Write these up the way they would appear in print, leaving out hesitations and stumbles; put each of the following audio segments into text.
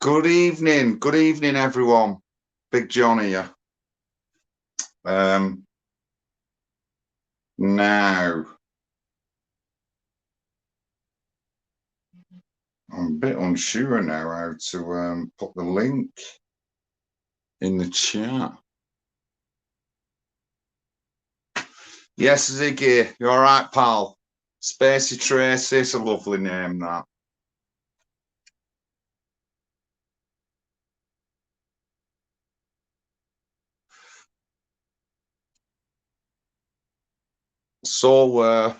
Good evening, everyone. Big John here. Now, I'm a bit unsure now how to put the link in the chat. Yes, Ziggy, you all right, pal? Spacey Tracy, it's a lovely name, that. So,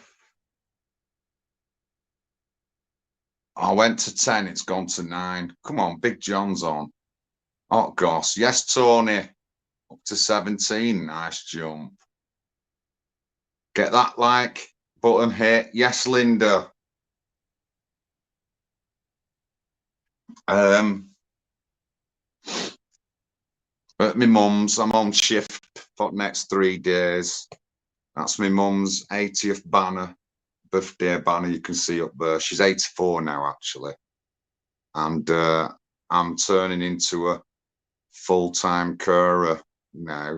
I went to 10, it's gone to 9. Come on, Big John's on. Oh, gosh. Yes, Tony. Up to 17. Nice jump. Get that like button hit. Yes, Linda. At my mum's, I'm on shift for the next 3 days. That's my mum's 80th birthday banner. You can see up there. She's 84 now, actually. And I'm turning into a full-time carer now.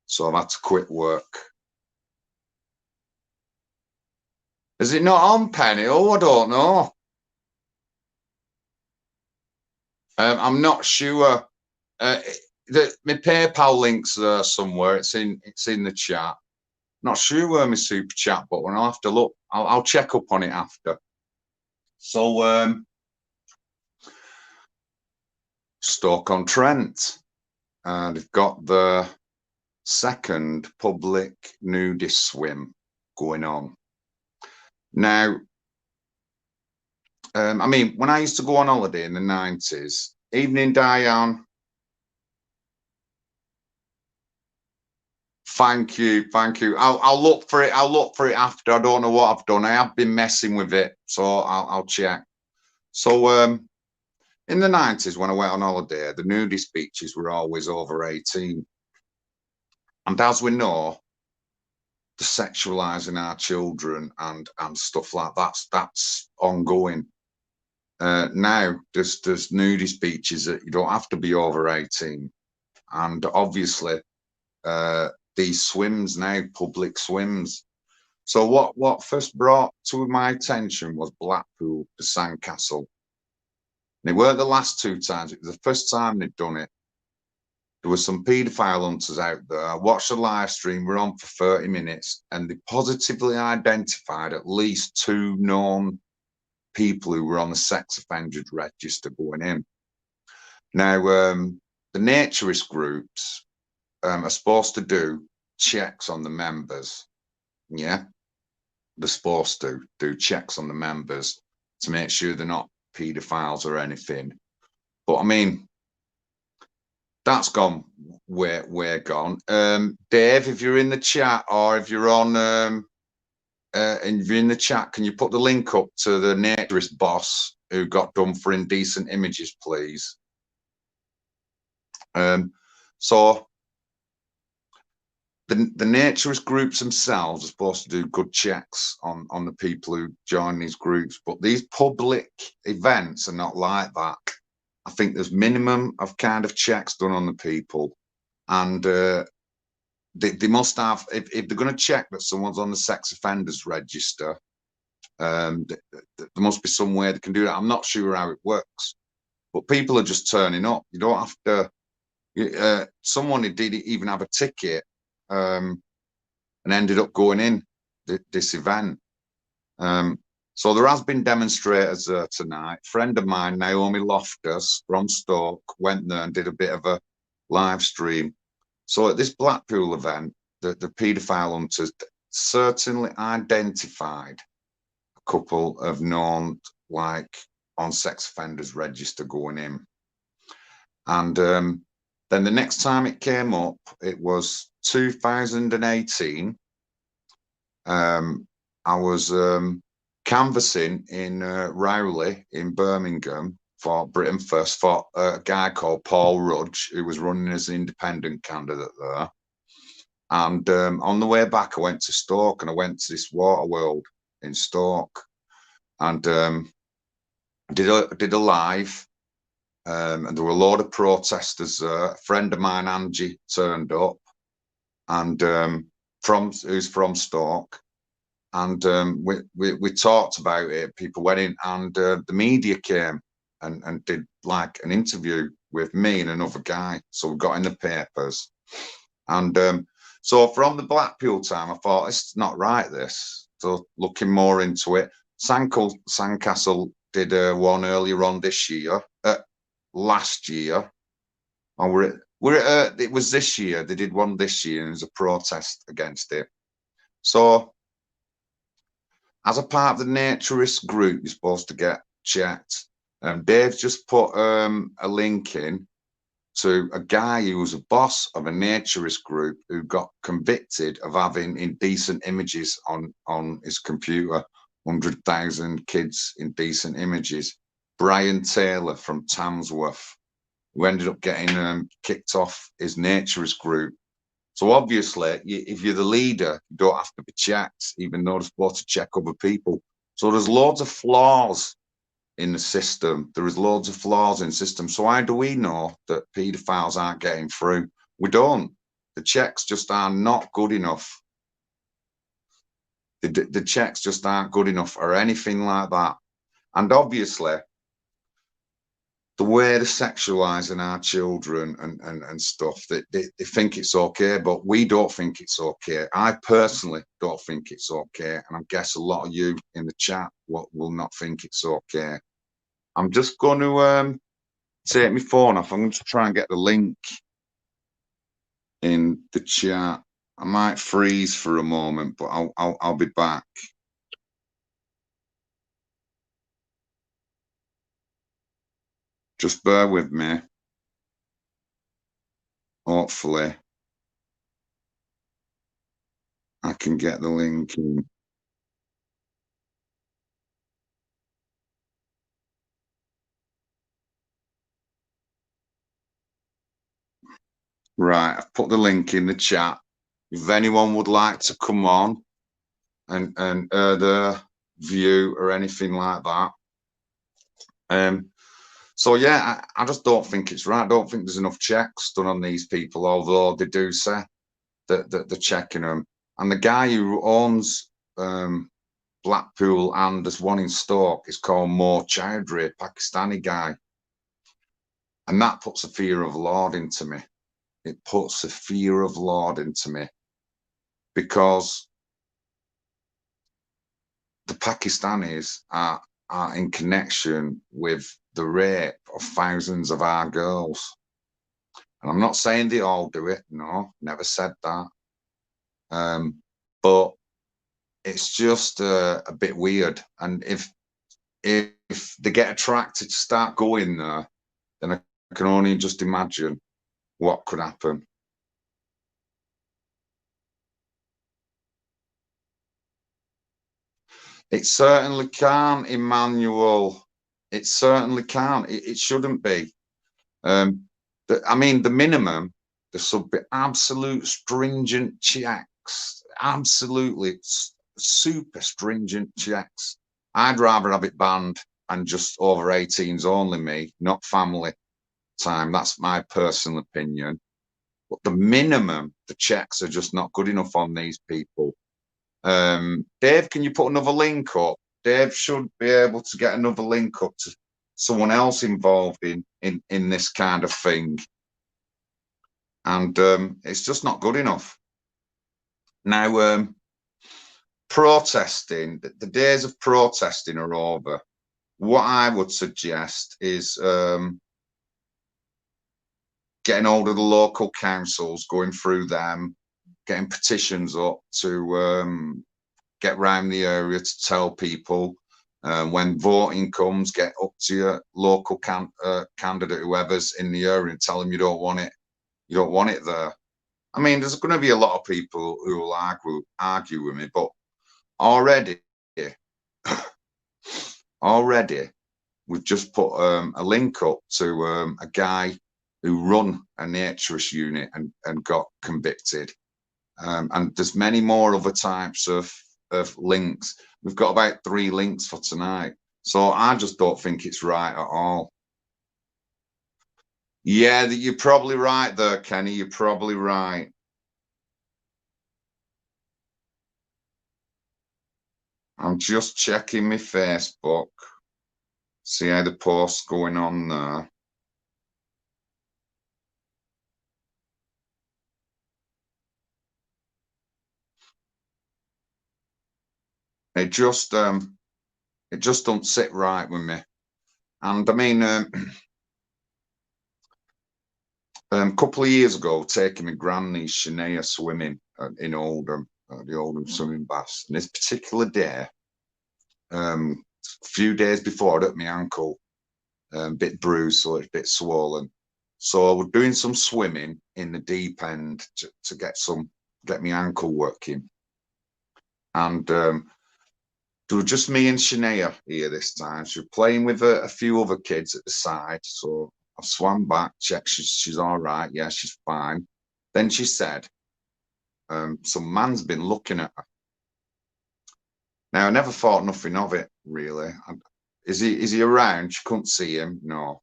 So I've had to quit work. Is it not on, Penny? Oh, I don't know. I'm not sure. My PayPal link's there somewhere. It's in the chat. Not sure where my super chat button. I'll have to look. I'll check up on it after. So Stoke-on-Trent, and they've got the second public nudist swim going on now. I mean, when I used to go on holiday in the 90s, evening, Diane. Thank you. I'll look for it. I'll look for it after. I don't know what I've done. I have been messing with it, so I'll check. So in the 90s, when I went on holiday, the nudist beaches were always over 18, and as we know, the sexualizing our children and stuff like that's ongoing. Now there's nudist beaches that you don't have to be over 18, and obviously these swims now, public swims. So what first brought to my attention was Blackpool, the sandcastle. They weren't the last 2 times. It was the first time they'd done it. There were some paedophile hunters out there. I watched the live stream. We're on for 30 minutes, and they positively identified at least 2 known people who were on the sex offenders register going in. Now, the naturist groups are supposed to do checks on the members. Yeah, they're supposed to do checks on the members to make sure they're not paedophiles or anything. But I mean, that's gone way gone. Dave, if you're in the chat, or if you're on and if you're in the chat, can you put the link up to the naturist boss who got done for indecent images, please? So the naturist groups themselves are supposed to do good checks on the people who join these groups, but these public events are not like that. I think there's minimum of kind of checks done on the people, and they must have, if they're going to check that someone's on the sex offenders register, there must be some way they can do that. I'm not sure how it works, but people are just turning up. You don't have to. Someone who did even have a ticket and ended up going in this event. So there has been demonstrators there tonight. Friend of mine, Naomi Loftus from Stoke, went there and did a bit of a live stream. So at this Blackpool event, the paedophile hunters certainly identified a couple of known, like, on sex offenders register going in. And then the next time it came up, it was 2018. I was canvassing in Rowley in Birmingham for Britain First, for a guy called Paul Rudge, who was running as an independent candidate there. And on the way back, I went to Stoke, and I went to this water world in Stoke, and did a live. And there were a load of protesters there. A friend of mine, Angie, turned up, and who's from Stoke, and we talked about it. People went in, and the media came and did like an interview with me and another guy. So we got in the papers, and so from the Blackpool time, I thought it's not right. This, so looking more into it, Sandcastle did one earlier on this year, last year, or it was this year. They did one this year, and there was a protest against it. So, as a part of the Naturist group, you're supposed to get checked. Dave's just put a link in to a guy who was a boss of a Naturist group who got convicted of having indecent images on his computer, 100,000 kids indecent images. Brian Taylor from Tamsworth, who ended up getting kicked off his Naturist group. So obviously, if you're the leader, you don't have to be checked, even though they're supposed to check other people. So there's loads of flaws in the system. There is loads of flaws in the system. So how do we know that paedophiles aren't getting through? We don't. The checks just are not good enough. The checks just aren't good enough or anything like that. And obviously, the way they're sexualizing our children and stuff, they think it's okay, but we don't think it's okay. I personally don't think it's okay, and I guess a lot of you in the chat will not think it's okay. I'm just going to take my phone off. I'm going to try and get the link in the chat. I might freeze for a moment, but I'll be back. Just bear with me. Hopefully, I can get the link in. Right, I've put the link in the chat. If anyone would like to come on and their view or anything like that. So yeah, I just don't think it's right. I don't think there's enough checks done on these people, although they do say that they're checking them. And the guy who owns Blackpool and there's one in Stoke is called Mo Chowdhury, Pakistani guy. And that puts a fear of Lord into me. It puts a fear of Lord into me, because the Pakistanis are in connection with the rape of thousands of our girls. And I'm not saying they all do it. No, never said that. But it's just a bit weird. And if they get attracted to start going there, then I can only just imagine what could happen. It certainly can't, Emmanuel. It certainly can't. It shouldn't be. I mean, the minimum, there should be absolute stringent checks. Absolutely super stringent checks. I'd rather have it banned and just over 18s only, me, not family time. That's my personal opinion. But the minimum, the checks are just not good enough on these people. Dave, can you put another link up? Dave should be able to get another link up to someone else involved in this kind of thing. And it's just not good enough. Now, protesting, the days of protesting are over. What I would suggest is getting hold of the local councils, going through them, getting petitions up to get round the area to tell people when voting comes, get up to your local candidate, whoever's in the area, and tell them you don't want it. You don't want it there. I mean, there's going to be a lot of people who will argue with me, but already we've just put a link up to a guy who run a Naturist unit and got convicted. And there's many more other types of links. We've got about 3 links for tonight. So I just don't think it's right at all. Yeah, you're probably right there, Kenny. You're probably right. I'm just checking my Facebook. See how the post's going on there. It just don't sit right with me. And I mean, a couple of years ago, taking my grannies Shania swimming in Oldham, the Oldham swimming baths. And this particular day, a few days before, I hurt my ankle, a bit bruised, so it's a bit swollen. So I was doing some swimming in the deep end to get my ankle working. And there was just me and Shania here this time. She was playing with a few other kids at the side. So I swam back, checked she's all right. Yeah, she's fine. Then she said, some man's been looking at her. Now, I never thought nothing of it, really. Is he around? She couldn't see him. No.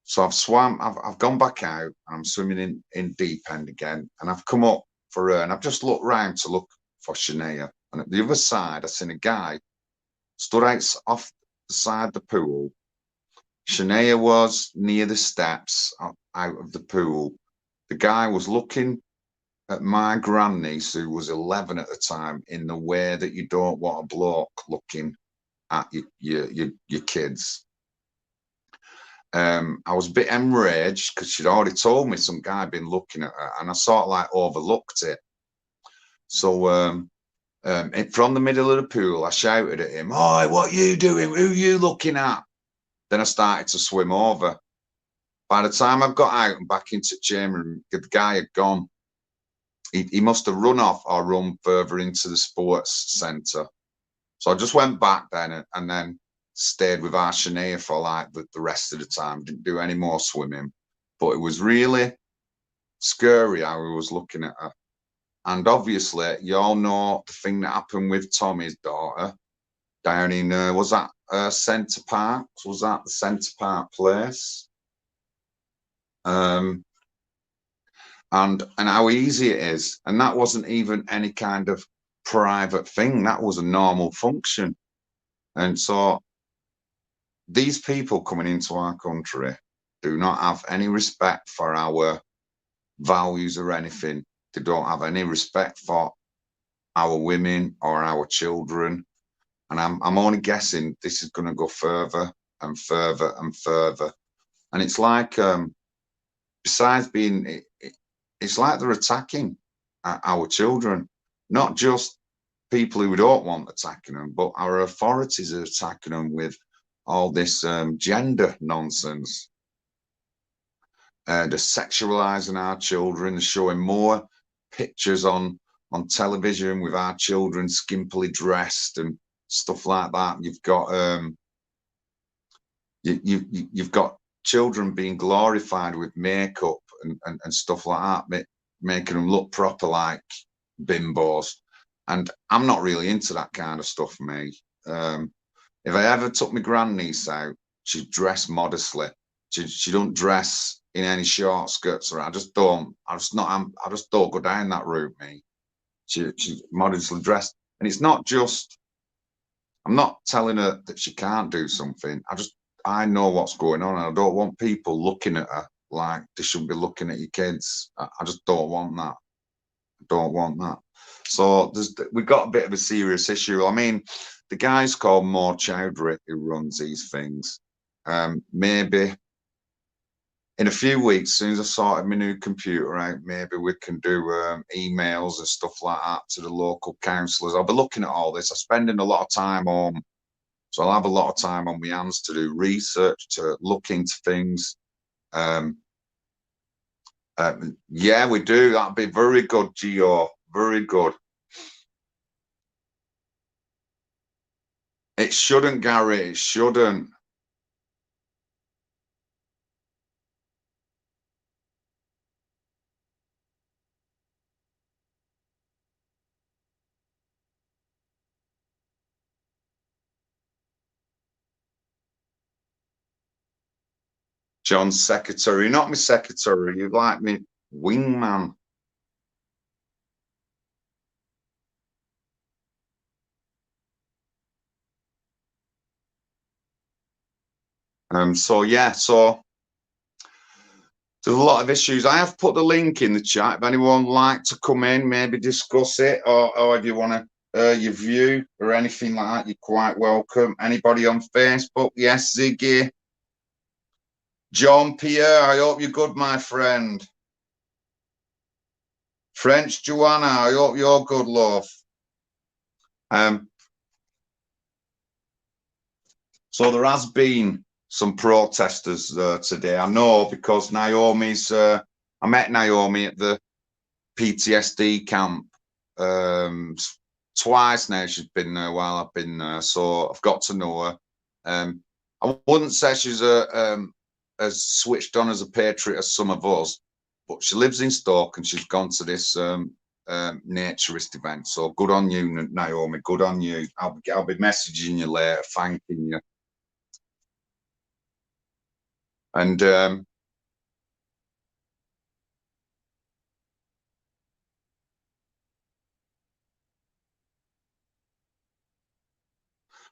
So I've gone back out. I'm swimming in deep end again. And I've come up for her. And I've just looked round to look for Shania. And at the other side, I seen a guy stood out off the side of the pool. Shania was near the steps out of the pool. The guy was looking at my grandniece, who was 11 at the time, in the way that you don't want a bloke looking at your kids. I was a bit enraged because she'd already told me some guy had been looking at her, and I sort of like overlooked it. So from the middle of the pool, I shouted at him, "Oi, what you doing? Who you looking at?" Then I started to swim over. By the time I got out and back into the chamber, the guy had gone. He must have run off or run further into the sports centre. So I just went back then and then stayed with our Shania for like the rest of the time. Didn't do any more swimming. But it was really scary how he was looking at her. And obviously, you all know the thing that happened with Tommy's daughter down in, was that Centre Park? Was that the Centre Park place? And how easy it is. And that wasn't even any kind of private thing. That was a normal function. And so these people coming into our country do not have any respect for our values or anything. They don't have any respect for our women or our children. And I'm only guessing this is going to go further and further and further. And it's like, besides being, it's like they're attacking our children, not just people who don't want attacking them, but our authorities are attacking them with all this gender nonsense. They're sexualizing our children, they're showing more pictures on television with our children skimpily dressed and stuff like that. You've got you've got children being glorified with makeup and stuff like that, making them look proper like bimbos. And I'm not really into that kind of stuff, me. If I ever took my grandniece out, she'd dress modestly. She don't dress in any short skirts, or I just don't go down that route, me. She's modestly dressed. And it's not just, I'm not telling her that she can't do something. I know what's going on, and I don't want people looking at her like they shouldn't be looking at your kids. I just don't want that. I don't want that. So we've got a bit of a serious issue. I mean, the guy's called Mo Chowdhury who runs these things. Maybe in a few weeks, as soon as I sorted my new computer out, maybe we can do emails and stuff like that to the local councillors. I'll be looking at all this. I'm spending a lot of time home, so I'll have a lot of time on my hands to do research, to look into things. Yeah, we do. That'd be very good, Gio. Very good. It shouldn't, Gary. It shouldn't. John's secretary. You're not my secretary. You're like me wingman. So yeah, so there's a lot of issues. I have put the link in the chat. If anyone would like to come in, maybe discuss it, or if you want to your view or anything like that, you're quite welcome. Anybody on Facebook? Yes, Ziggy. John Pierre, I hope you're good, my friend. French Joanna, I hope you're good, love. So there has been some protesters today. I know because Naomi's. I met Naomi at the PTSD camp twice now. She's been there while I've been there, so I've got to know her. I wouldn't say she's as switched on as a patriot as some of us, but she lives in Stoke and she's gone to this naturist event. So good on you, Naomi. Good on you. I'll be messaging you later, thanking you. And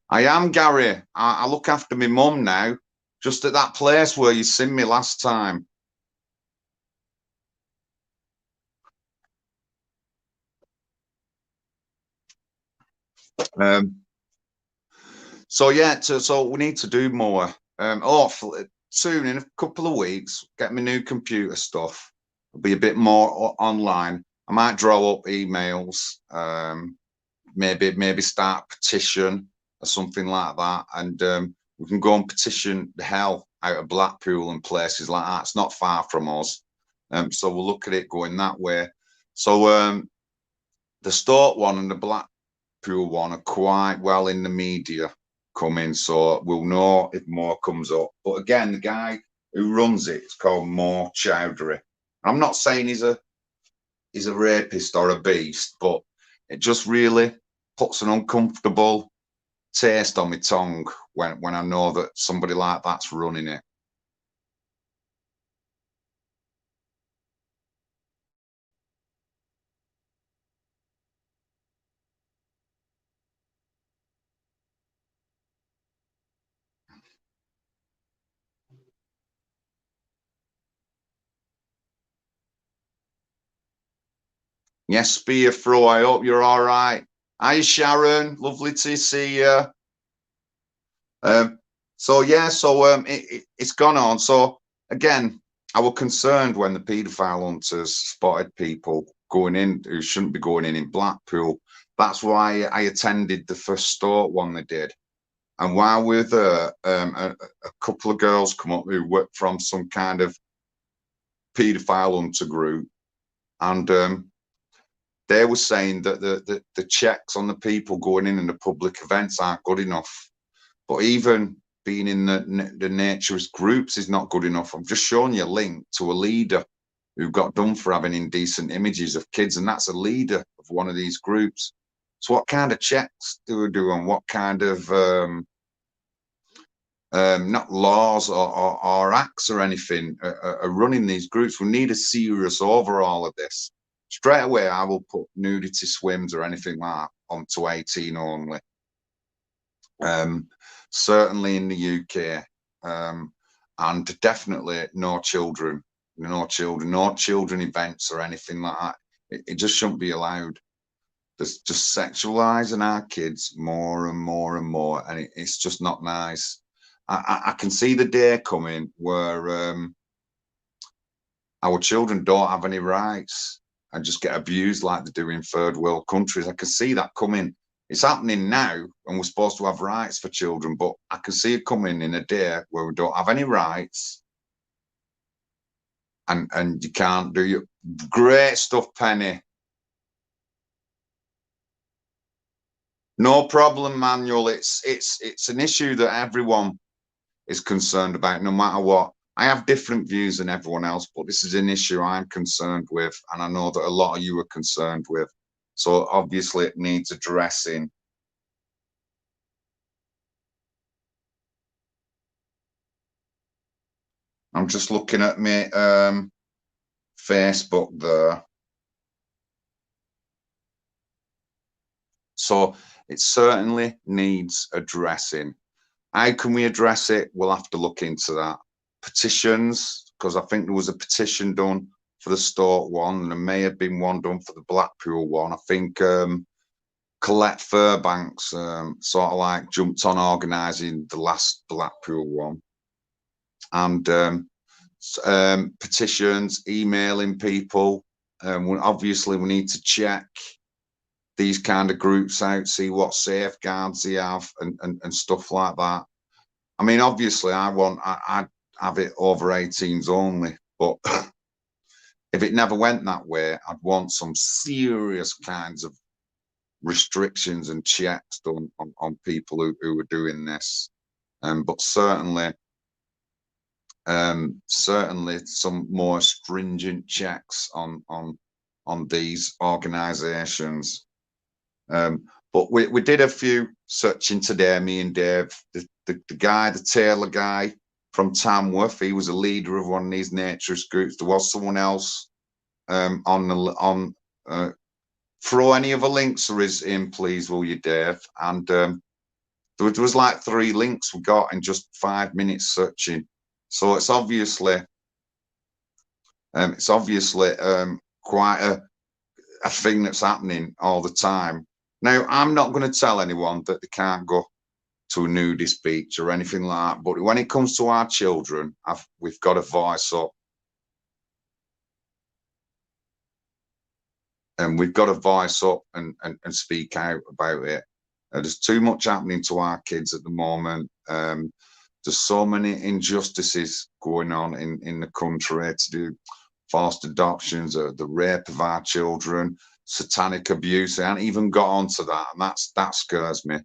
I am Gary. I look after my mum now, just at that place where you seen me last time. So yeah, so we need to do more. Soon in a couple of weeks, get my new computer stuff. It'll be a bit more online. I might draw up emails. Maybe start a petition or something like that, and we can go and petition the hell out of Blackpool and places like that. It's not far from us, so we'll look at it going that way. So the Stoke one and the Blackpool one are quite well in the media coming, so we'll know if more comes up. But again, the guy who runs it is called Mo Chowdhury. I'm not saying he's a rapist or a beast, but it just really puts an uncomfortable taste on my tongue when I know that somebody like that's running it. Yes, Spear Fro, I hope you're all right. Hi, Sharon. Lovely to see you. So yeah, so it's gone on. So again, I was concerned when the paedophile hunters spotted people going in who shouldn't be going in Blackpool. That's why I attended the first Stoke one they did. And while we're there, a couple of girls come up who work from some kind of paedophile hunter group, and they were saying that the checks on the people going in the public events aren't good enough. But even being in the naturist groups is not good enough. I'm just showing you a link to a leader who got done for having indecent images of kids, and that's a leader of one of these groups. So what kind of checks do we do, and what kind of not laws or acts or anything are running these groups? We need a serious overhaul of this. Straight away, I will put nudity swims or anything like that onto 18 only. Certainly in the UK, and definitely no children events or anything like that. It just shouldn't be allowed. There's just sexualizing our kids more and more and more, and it's just not nice. I can see the day coming where our children don't have any rights and just get abused like they do in third world countries. I can see that coming. It's happening now, and we're supposed to have rights for children, but I can see it coming in a day where we don't have any rights, and you can't do your great stuff, Penny. No problem, Manuel. It's an issue that everyone is concerned about, no matter what. I have different views than everyone else, but this is an issue I'm concerned with, and I know that a lot of you are concerned with. So obviously it needs addressing. I'm just looking at my Facebook there. So it certainly needs addressing. How can we address it? We'll have to look into that. Petitions, because I think there was a petition done for the Stoke one, and there may have been one done for the Blackpool one. I think Colette Fairbanks sort of like jumped on organising the last Blackpool one. And petitions, emailing people. Obviously, we need to check these kind of groups out, see what safeguards they have and stuff like that. I mean, obviously, I'd have it over 18s only, but if it never went that way, I'd want some serious kinds of restrictions and checks done on people who are doing this. But certainly some more stringent checks on these organizations. But we did a few searching today, me and Dave. The guy, the Taylor guy from Tamworth, he was a leader of one of these naturist groups. There was someone else throw any other links there is in, please, will you, Dave? And there was like 3 links we got in just 5 minutes searching. So it's obviously quite a thing that's happening all the time. Now, I'm not going to tell anyone that they can't go to a nudist beach or anything like that. But when it comes to our children, we've got to voice up. And we've got to voice up and speak out about it. There's too much happening to our kids at the moment. There's so many injustices going on in the country to do forced adoptions, the rape of our children, satanic abuse. I haven't even got onto that, and that scares me.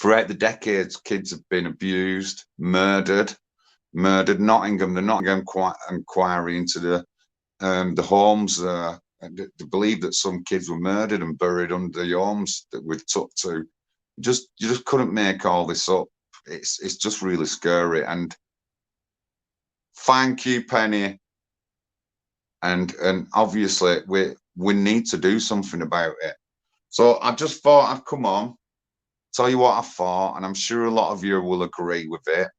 Throughout the decades, kids have been abused, murdered. Nottingham, the Nottingham inquiry into the homes. They believe that some kids were murdered and buried under the homes that we took to. You just couldn't make all this up. It's just really scary. And thank you, Penny. And obviously we need to do something about it. So I just thought I'd come on, tell you what I thought, and I'm sure a lot of you will agree with it.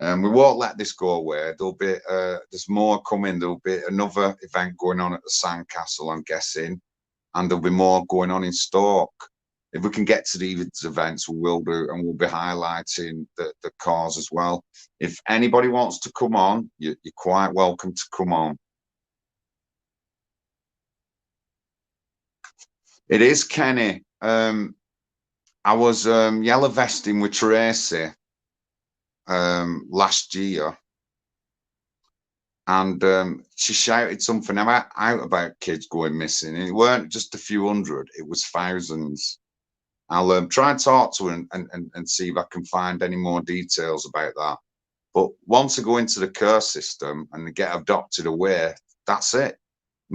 We won't let this go away. There'll be there's more coming. There'll be another event going on at the Sandcastle, I'm guessing, and there'll be more going on in Stoke. If we can get to these events, we will do, and we'll be highlighting the cause as well. If anybody wants to come on, you're quite welcome to come on. It is Kenny. I was yellow vesting with Tracy last year, and she shouted something out about kids going missing, and it weren't just a few hundred, it was thousands. I'll try and talk to her and see if I can find any more details about that. But once they go into the care system and they get adopted away, that's it.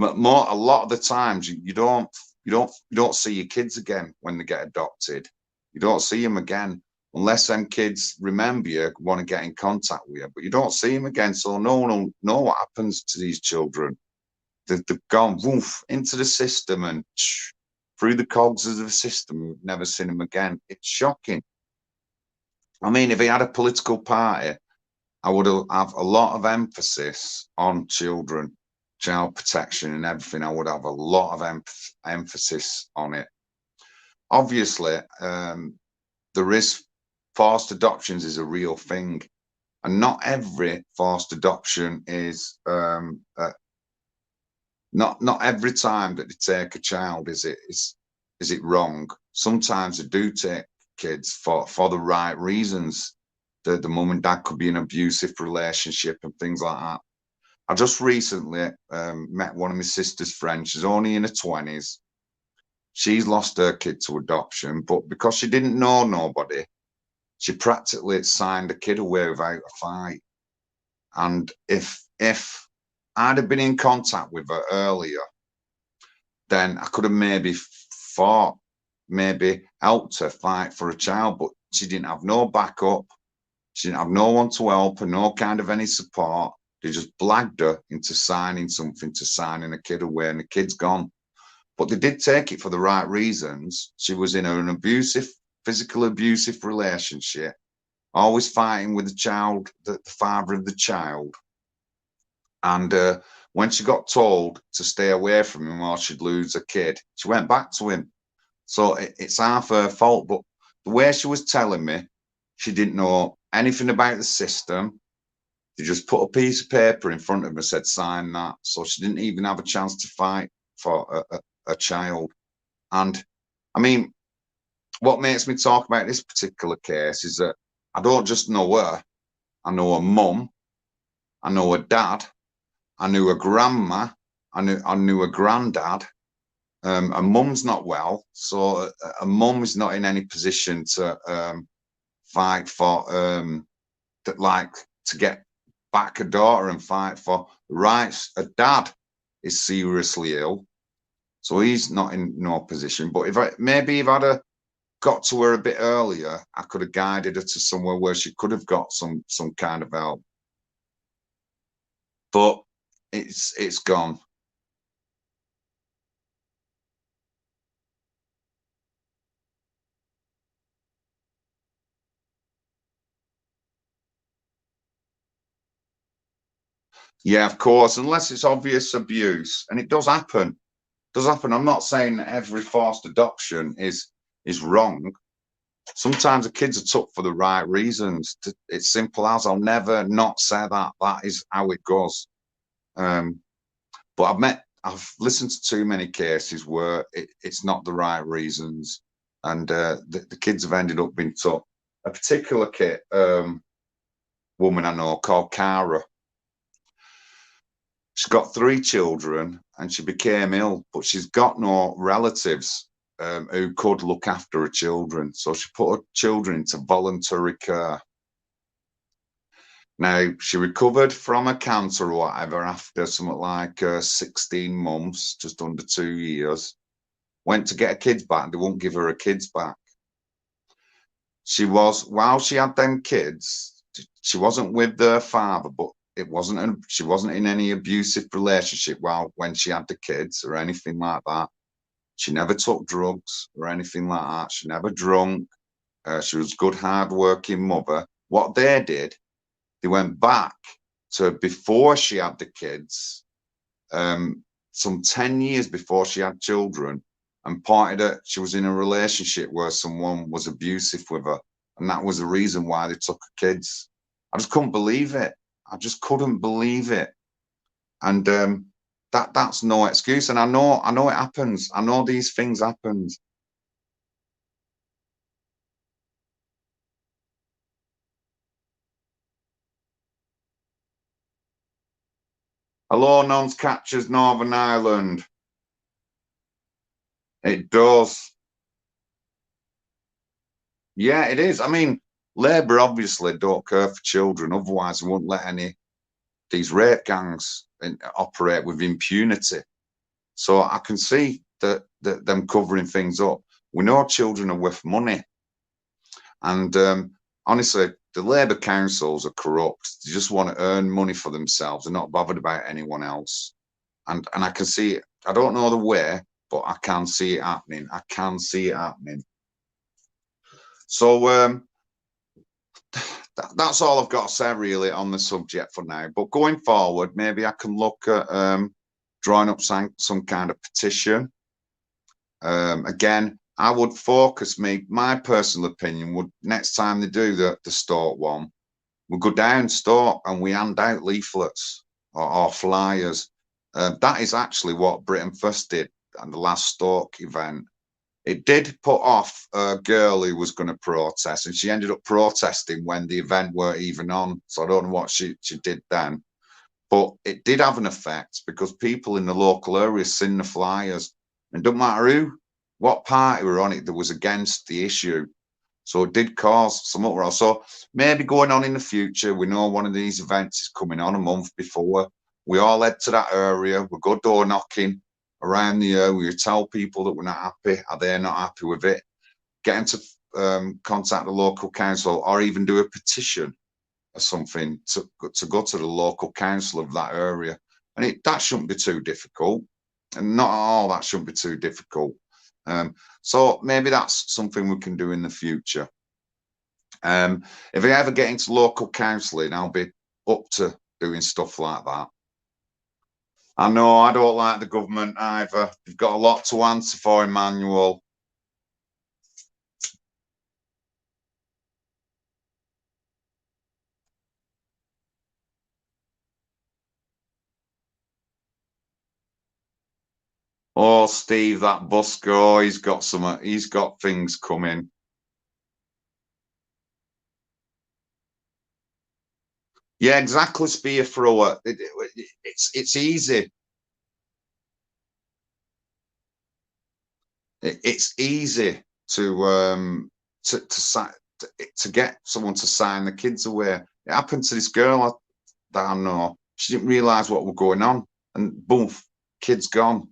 A lot of the times you don't see your kids again when they get adopted. You don't see them again unless them kids remember you, want to get in contact with you, but you don't see them again. So no one will know what happens to these children. They've gone woof into the system and through the cogs of the system. We've never seen them again. It's shocking. I mean, if he had a political party, I would have a lot of emphasis on children, child protection and everything. I would have a lot of emphasis on it. Obviously, there is forced adoptions is a real thing, and not every forced adoption is not every time that they take a child is it wrong. Sometimes they do take kids for the right reasons. The mum and dad could be in an abusive relationship and things like that. I just recently met one of my sister's friends. She's only in her 20s. She's lost her kid to adoption, but because she didn't know nobody, she practically signed a kid away without a fight. And if I'd have been in contact with her earlier, then I could have maybe helped her fight for a child, but she didn't have no backup. She didn't have no one to help her, no kind of any support. They just blagged her into signing something, to signing a kid away, and the kid's gone. But they did take it for the right reasons. She was in an abusive, physical abusive relationship, always fighting with the child, the father of the child. And when she got told to stay away from him or she'd lose a kid, she went back to him. So it's half her fault. But the way she was telling me, she didn't know anything about the system. They just put a piece of paper in front of her and said, sign that. So she didn't even have a chance to fight for a child. And I mean, what makes me talk about this particular case is that I don't just know her. I know her mum. I know her dad. I knew her grandma. I knew her granddad. Her mum's not well, so her mum is not in any position to fight for to get back her daughter and fight for the rights. Her dad is seriously ill, so he's not in no position. But if I'd got to her a bit earlier, I could have guided her to somewhere where she could have got some kind of help. But it's gone. Yeah, of course, unless it's obvious abuse, and it does happen. It does happen. I'm not saying that every forced adoption is wrong. Sometimes the kids are took for the right reasons. It's simple as, I'll never not say that. That is how it goes. But I've listened to too many cases where it's not the right reasons, and the kids have ended up being took. A particular woman I know called Cara. She's got 3 children and she became ill, but she's got no relatives who could look after her children. So she put her children into voluntary care. Now, she recovered from a cancer or whatever after something like 16 months, just under 2 years. Went to get her kids back and they won't give her her kids back. While she had them kids, she wasn't with their father, but she wasn't in any abusive relationship when she had the kids or anything like that. She never took drugs or anything like that. She never drunk. She was a good, hard-working mother. What they did, they went back to before she had the kids, some 10 years before she had children, and pointed out she was in a relationship where someone was abusive with her. And that was the reason why they took her kids. I just couldn't believe it. I just couldn't believe it. And that's no excuse. And I know it happens. I know these things happen. Hello, Nonce Catchers, Northern Ireland. It does. Yeah, it is. I mean, Labour obviously don't care for children. Otherwise, they wouldn't let any these rape gangs operate with impunity. So I can see that them covering things up. We know children are worth money, and honestly, the Labour councils are corrupt. They just want to earn money for themselves. They're not bothered about anyone else. And I can see it. I don't know the way, but I can see it happening. I can see it happening. So that's all I've got to say really on the subject for now. But going forward, maybe I can look at drawing up some kind of petition. Again, I would focus my personal opinion would, next time they do the Stoke one, we'll go down Stoke and we hand out leaflets or flyers. That is actually what Britain First did at the last Stoke event. It did put off a girl who was going to protest, and she ended up protesting when the event weren't even on. So I don't know what she did then. But it did have an effect because people in the local area seen the flyers. And it doesn't matter what party were on it that was against the issue. So it did cause some uproar. So maybe going on in the future, we know one of these events is coming on a month before. We all head to that area. We go door knocking around the area. We tell people that we're not happy. Are they not happy with it? Get them to contact the local council or even do a petition or something to go to the local council of that area, and that shouldn't be too difficult, and not at all. That shouldn't be too difficult. So maybe that's something we can do in the future. If I ever get into local counselling, I'll be up to doing stuff like that. I know I don't like the government either. They've got a lot to answer for, Emmanuel. Oh, Steve, that busker, he's got things coming. Yeah, exactly, spear thrower. It's easy. It's easy to get someone to sign the kids away. It happened to this girl that I know. She didn't realise what was going on, and boom, kid's gone.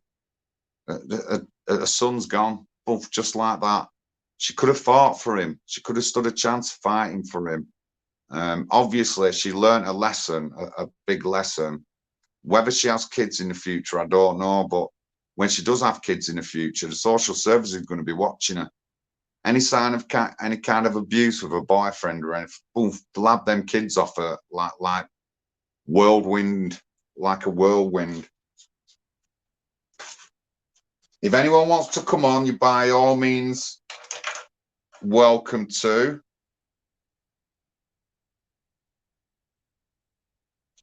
Her son's gone. Boom, just like that. She could have fought for him. She could have stood a chance fighting for him. Obviously, she learned a lesson, a big lesson. Whether she has kids in the future, I don't know. But when she does have kids in the future, the social services are going to be watching her. Any sign of any kind of abuse with a boyfriend or anything, boom, blab them kids off her like whirlwind, like a whirlwind. If anyone wants to come on, you by all means welcome to.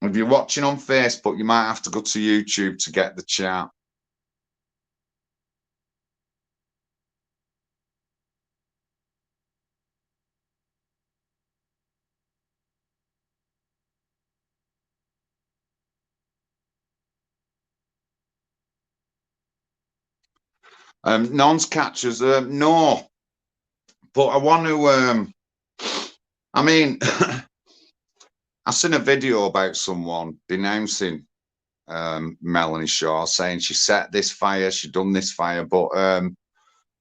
If you're watching on Facebook, you might have to go to YouTube to get the chat. Non's catchers, no. But I want to, I mean, I seen a video about someone denouncing Melanie Shaw, saying she set this fire, she done this fire. But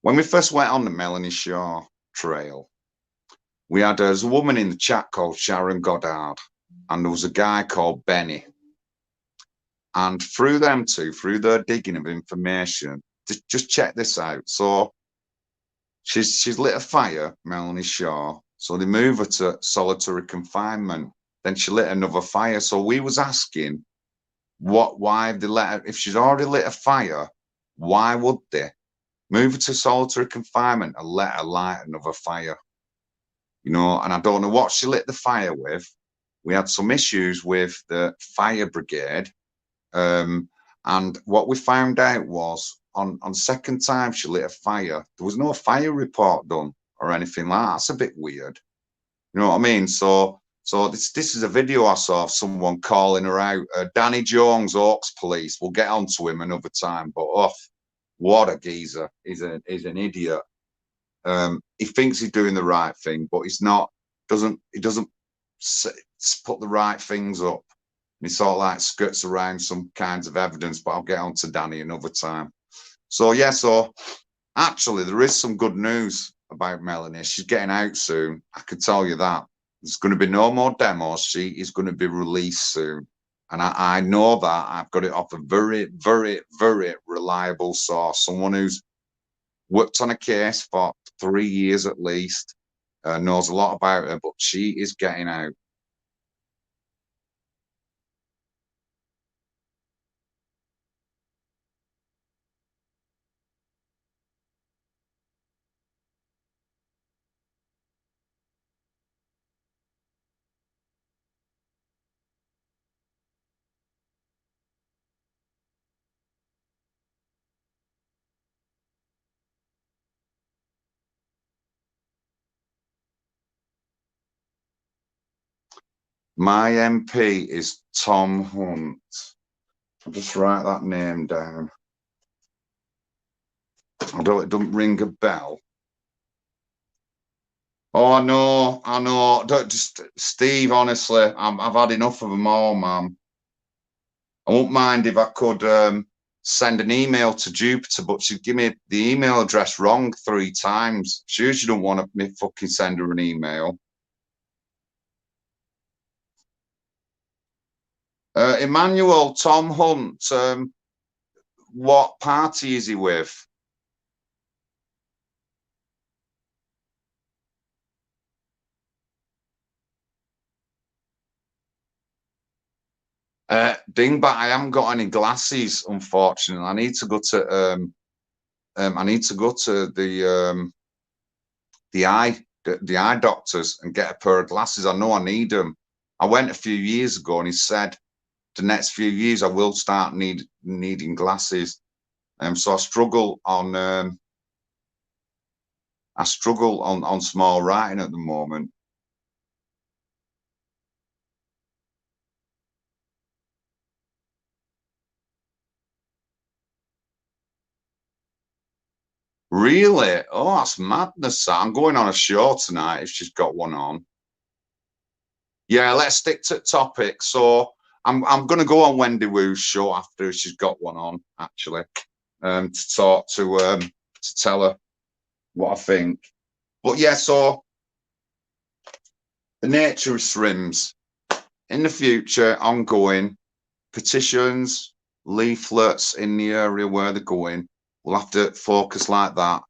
when we first went on the Melanie Shaw trail, we had there's a woman in the chat called Sharon Goddard, and there was a guy called Benny. And through them two, through their digging of information, just check this out. So she's lit a fire, Melanie Shaw. So they move her to solitary confinement. Then she lit another fire. So we was asking, why they let her, if she's already lit a fire, why would they move her to solitary confinement and let her light another fire? You know, and I don't know what she lit the fire with. We had some issues with the fire brigade. And what we found out was on second time she lit a fire, there was no fire report done or anything like that. That's a bit weird. You know what I mean? So this is a video I saw of someone calling her out. Danny Jones, Oaks Police. We'll get onto him another time. But what a geezer! He's an idiot. He thinks he's doing the right thing, but he's not. He doesn't put the right things up. He sort of like skirts around some kinds of evidence. But I'll get on to Danny another time. So yeah, so actually there is some good news about Melanie. She's getting out soon. I can tell you that. There's going to be no more demos. She is going to be released soon. And I know that. I've got it off a very, very, very reliable source. Someone who's worked on a case for 3 years at least, knows a lot about her, but she is getting out. My MP is Tom Hunt. I'll just write that name down. Although it doesn't ring a bell. Oh, I know. Don't just Steve. Honestly, I've had enough of them all, man. I won't mind if I could send an email to Jupiter, but she'd give me the email address wrong 3 times. She usually don't want me fucking send her an email. Emmanuel, Tom Hunt, what party is he with? Dingbat, I haven't got any glasses, unfortunately. I need to go to the eye doctors and get a pair of glasses. I know I need them. I went a few years ago and he said the next few years I will start needing glasses. So I struggle on small writing at the moment. Really? Oh, that's madness. I'm going on a show tonight if she's got one on. Yeah, let's stick to topic. So I'm going to go on Wendy Wu's show after she's got one on, actually, to talk to tell her what I think. But yeah, so the Naturist rims in the future, ongoing petitions, leaflets in the area where they're going. We'll have to focus like that.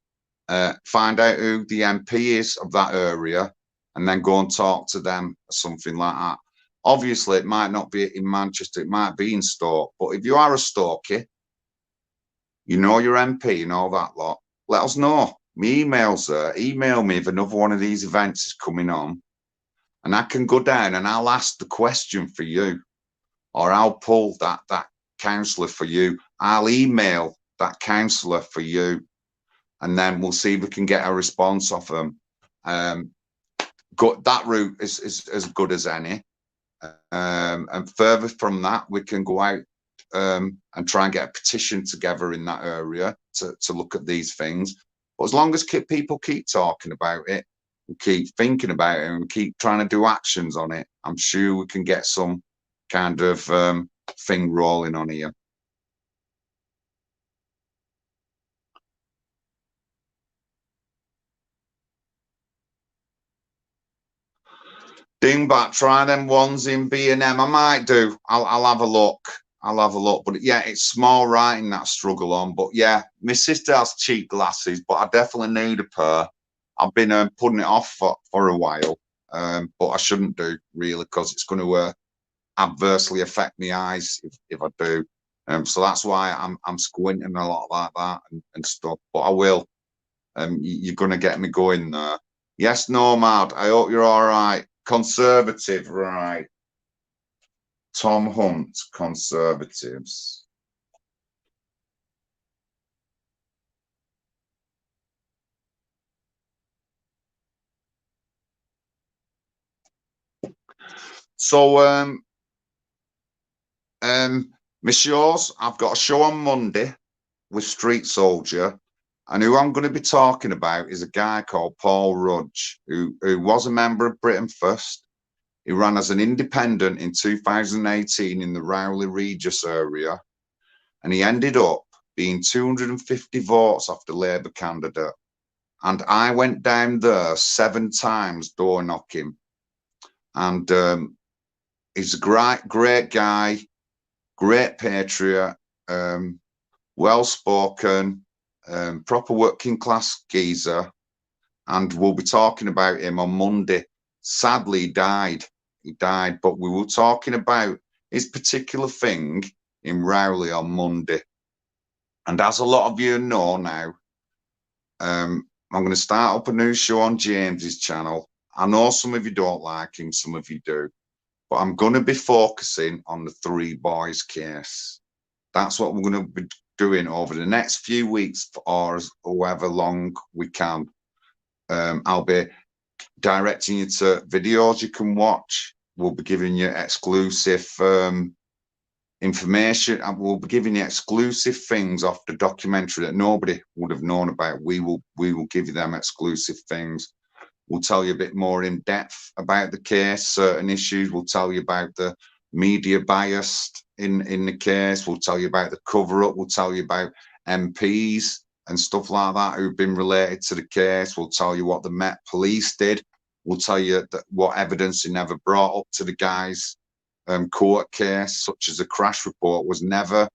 Find out who the MP is of that area, and then go and talk to them or something like that. Obviously, it might not be in Manchester, it might be in Stoke, but if you are a Stokey, you know your MP and all that lot, let us know. My email's there. Email me if another one of these events is coming on, and I can go down and I'll ask the question for you, or I'll pull that councillor for you. I'll email that councillor for you, and then we'll see if we can get a response off them. That route is as good as any. And further from that, we can go out and try and get a petition together in that area to look at these things. But as long as people keep talking about it, we keep thinking about it, and we keep trying to do actions on it, I'm sure we can get some kind of thing rolling on here. Dingbat, try them ones in B&M. I might do. I'll have a look. I'll have a look. But yeah, it's small writing that I struggle on. But yeah, my sister has cheap glasses, but I definitely need a pair. I've been putting it off for a while, but I shouldn't do really, because it's going to adversely affect my eyes if I do. So that's why I'm squinting a lot like that and stuff. But I will. You're going to get me going there. Yes, Nomad. I hope you're all right. Conservative, right? Tom Hunt, Conservatives. So, my shows, I've got a show on Monday with Street Soldier, and who I'm going to be talking about is a guy called Paul Rudge, who was a member of Britain First. He ran as an independent in 2018 in the Rowley Regis area, and he ended up being 250 votes off the Labour candidate. And I went down there 7 times door knocking. And he's a great guy, great patriot, well-spoken, proper working class geezer. And we'll be talking about him on Monday. Sadly, he died. But we were talking about his particular thing in Rowley on Monday. And as a lot of you know now, I'm going to start up a new show on James's channel. I know some of you don't like him, some of you do, but I'm going to be focusing on the 3 boys case. That's what we're going to be doing over the next few weeks, or however long we can. I'll be directing you to videos you can watch. We'll be giving you exclusive information, and we'll be giving you exclusive things off the documentary that nobody would have known about. We will give you them exclusive things. We'll tell you a bit more in depth about the case, certain issues. We'll tell you about the media bias in the case. We'll tell you about the cover-up. We'll tell you about MPs and stuff like that who've been related to the case. We'll tell you what the Met Police did. We'll tell you what evidence they never brought up to the guys court case, such as a crash report, was never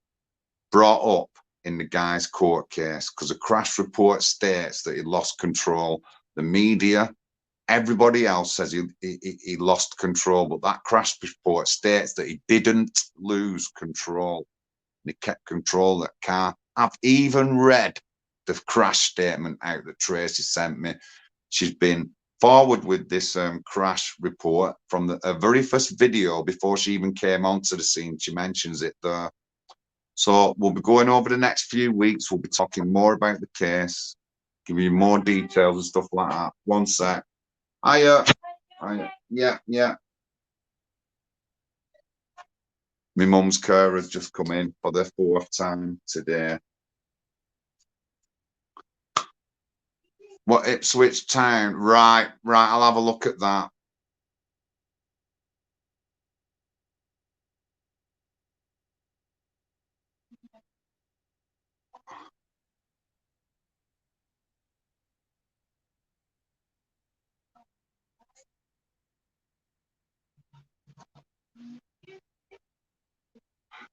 brought up in the guy's court case, because a crash report states that he lost control. The media, everybody else says he lost control, but that crash report states that he didn't lose control. He kept control of that car. I've even read the crash statement out that Tracy sent me. She's been forward with this crash report from the very first video before she even came onto the scene. She mentions it there. So we'll be going over the next few weeks. We'll be talking more about the case, giving you more details and stuff like that. One sec. Yeah. My mum's carer has just come in for the 4th time today. What, Ipswich Town? Right. I'll have a look at that.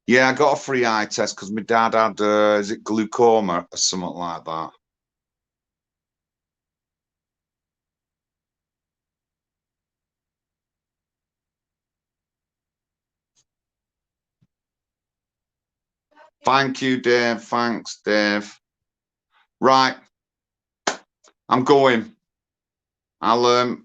Yeah, I got a free eye test because my dad had, is it glaucoma or something like that? Thank you, Dave. Thanks, Dave. Right. I'm going. I'll,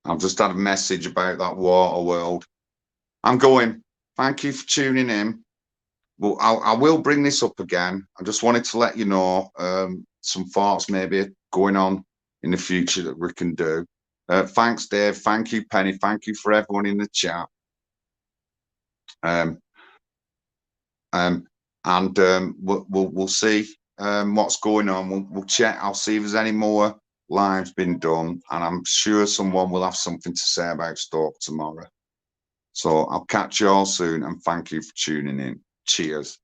I've just had a message about that water world. I'm going. Thank you for tuning in. Well, I will bring this up again. I just wanted to let you know some thoughts maybe going on in the future that we can do. Thanks, Dave. Thank you, Penny. Thank you for everyone in the chat. And we'll see what's going on. We'll check. I'll see if there's any more lives been done, and I'm sure someone will have something to say about Stoke tomorrow. So I'll catch you all soon, and thank you for tuning in. Cheers.